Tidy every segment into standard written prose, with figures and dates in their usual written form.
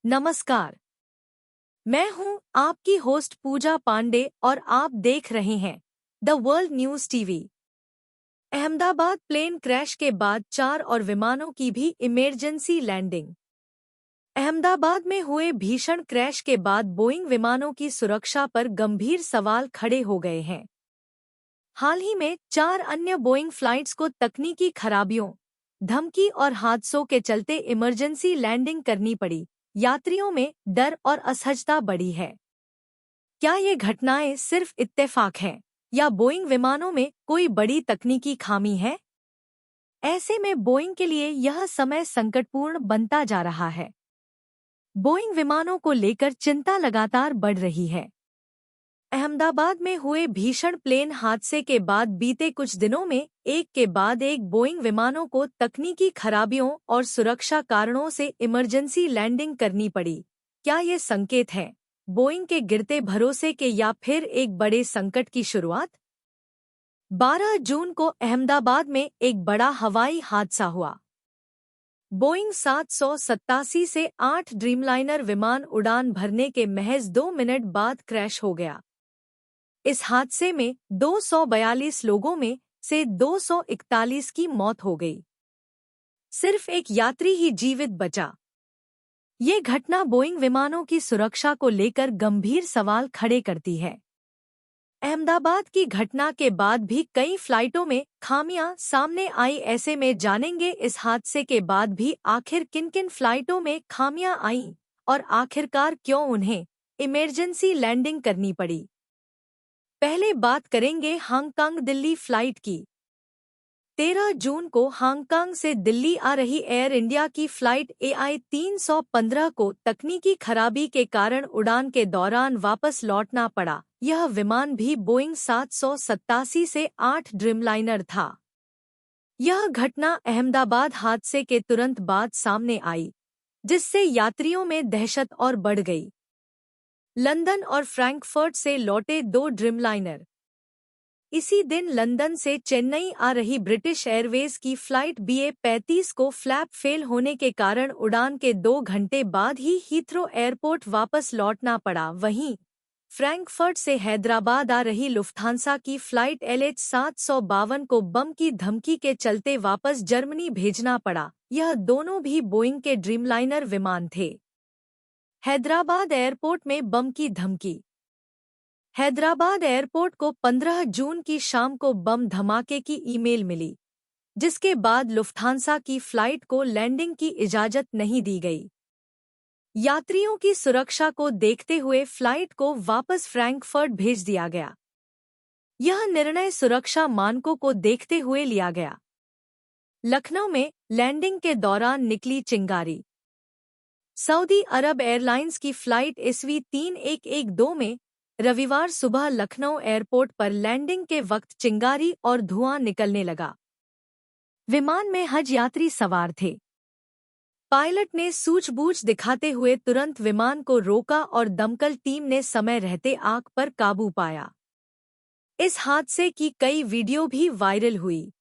नमस्कार। मैं हूं आपकी होस्ट पूजा पांडे और आप देख रहे हैं the world news TV. Ahmedabad plane crash के बाद 4 और विमानों की भी इमरजेंसी लैंडिंग। अहमदाबाद में हुए भीषण क्रैश के बाद बोइंग विमानों की सुरक्षा पर गंभीर सवाल खड़े हो गए हैं। हाल ही में 4 अन्य बोइंग फ्लाइट्स को तकनीकी खराबियों, धमकी और हादसों के चलते इमरजेंसी लैंडिंग करनी पड़ी। यात्रियों में डर और असहजता बढ़ी है। क्या ये घटनाएं सिर्फ इत्तेफाक हैं या बोइंग विमानों में कोई बड़ी तकनीकी खामी है? ऐसे में बोइंग के लिए यह समय संकटपूर्ण बनता जा रहा है। बोइंग विमानों को लेकर चिंता लगातार बढ़ रही है। अहमदाबाद में हुए भीषण प्लेन हादसे के बाद बीते कुछ दिनों में एक के बाद एक बोइंग विमानों को तकनीकी खराबियों और सुरक्षा कारणों से इमरजेंसी लैंडिंग करनी पड़ी। क्या ये संकेत है बोइंग के गिरते भरोसे के या फिर एक बड़े संकट की शुरुआत? 12 जून को अहमदाबाद में एक बड़ा हवाई हादसा हुआ। बोइंग 787 से 8 ड्रीमलाइनर विमान उड़ान भरने के महज 2 मिनट बाद क्रैश हो गया। इस हादसे में 242 लोगों में से 241 की मौत हो गई। सिर्फ एक यात्री ही जीवित बचा। ये घटना बोइंग विमानों की सुरक्षा को लेकर गंभीर सवाल खड़े करती है। अहमदाबाद की घटना के बाद भी कई फ्लाइटों में खामियां सामने आई। ऐसे में जानेंगे इस हादसे के बाद भी आखिर किन-किन फ्लाइटों में खामियां आईं और आखिरकार क्यों उन्हें इमरजेंसी लैंडिंग करनी पड़ी। पहले बात करेंगे हांगकांग दिल्ली फ्लाइट की। 13 जून को हांगकांग से दिल्ली आ रही एयर इंडिया की फ्लाइट AI 315 को तकनीकी खराबी के कारण उड़ान के दौरान वापस लौटना पड़ा। यह विमान भी बोइंग 787 से 8 ड्रीमलाइनर था। यह घटना अहमदाबाद हादसे के तुरंत बाद सामने आई, जिससे यात्रियों में दहशत और बढ़ गई। लंदन और फ्रैंकफर्ट से लौटे 2 ड्रीमलाइनर। इसी दिन लंदन से चेन्नई आ रही ब्रिटिश एयरवेज की फ्लाइट BA35 को फ्लैप फेल होने के कारण उड़ान के 2 घंटे बाद ही हीथ्रो एयरपोर्ट वापस लौटना पड़ा। वहीं फ्रैंकफर्ट से हैदराबाद आ रही लुफ्थांसा की फ्लाइट LH752 को बम की धमकी के चलते वापस जर्मनी भेजना पड़ा। यह दोनों भी बोइंग के ड्रीमलाइनर विमान थे। हैदराबाद एयरपोर्ट में बम की धमकी। हैदराबाद एयरपोर्ट को 15 जून की शाम को बम धमाके की ईमेल मिली, जिसके बाद लुफ्थांसा की फ्लाइट को लैंडिंग की इजाजत नहीं दी गई। यात्रियों की सुरक्षा को देखते हुए फ्लाइट को वापस फ्रैंकफर्ट भेज दिया गया। यह निर्णय सुरक्षा मानकों को देखते हुए लिया गया। लखनऊ में लैंडिंग के दौरान निकली चिंगारी। सऊदी अरब एयरलाइंस की फ्लाइट SW 3112 में रविवार सुबह लखनऊ एयरपोर्ट पर लैंडिंग के वक्त चिंगारी और धुआं निकलने लगा। विमान में हज यात्री सवार थे। पायलट ने सूझबूझ दिखाते हुए तुरंत विमान को रोका और दमकल टीम ने समय रहते आग पर काबू पाया। इस हादसे की कई वीडियो भी वायरल हुई।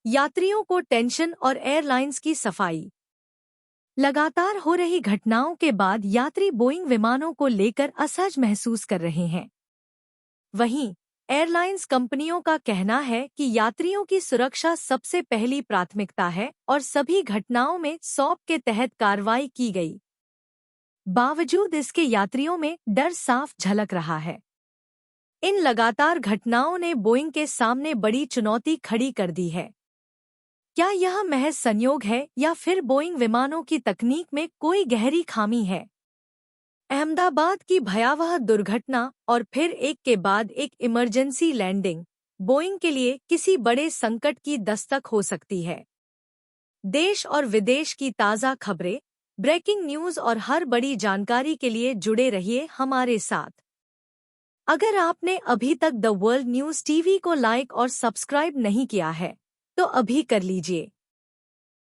यात्रियों को टेंशन और एयरलाइंस की सफाई। लगातार हो रही घटनाओं के बाद यात्री बोइंग विमानों को लेकर असहज महसूस कर रहे हैं। वहीं एयरलाइंस कंपनियों का कहना है कि यात्रियों की सुरक्षा सबसे पहली प्राथमिकता है और सभी घटनाओं में SOP के तहत कार्रवाई की गई। बावजूद इसके यात्रियों में डर साफ झलक रहा है। इन लगातार घटनाओं ने बोइंग के सामने बड़ी चुनौती खड़ी कर दी है। क्या यह महज संयोग है या फिर बोइंग विमानों की तकनीक में कोई गहरी खामी है? अहमदाबाद की भयावह दुर्घटना और फिर एक के बाद एक इमरजेंसी लैंडिंग बोइंग के लिए किसी बड़े संकट की दस्तक हो सकती है। देश और विदेश की ताज़ा खबरें, ब्रेकिंग न्यूज़ और हर बड़ी जानकारी के लिए जुड़े रहिए हमारे साथ। अगर आपने अभी तक द वर्ल्ड न्यूज़ टीवी को लाइक और सब्सक्राइब नहीं किया है, तो अभी कर लीजिए।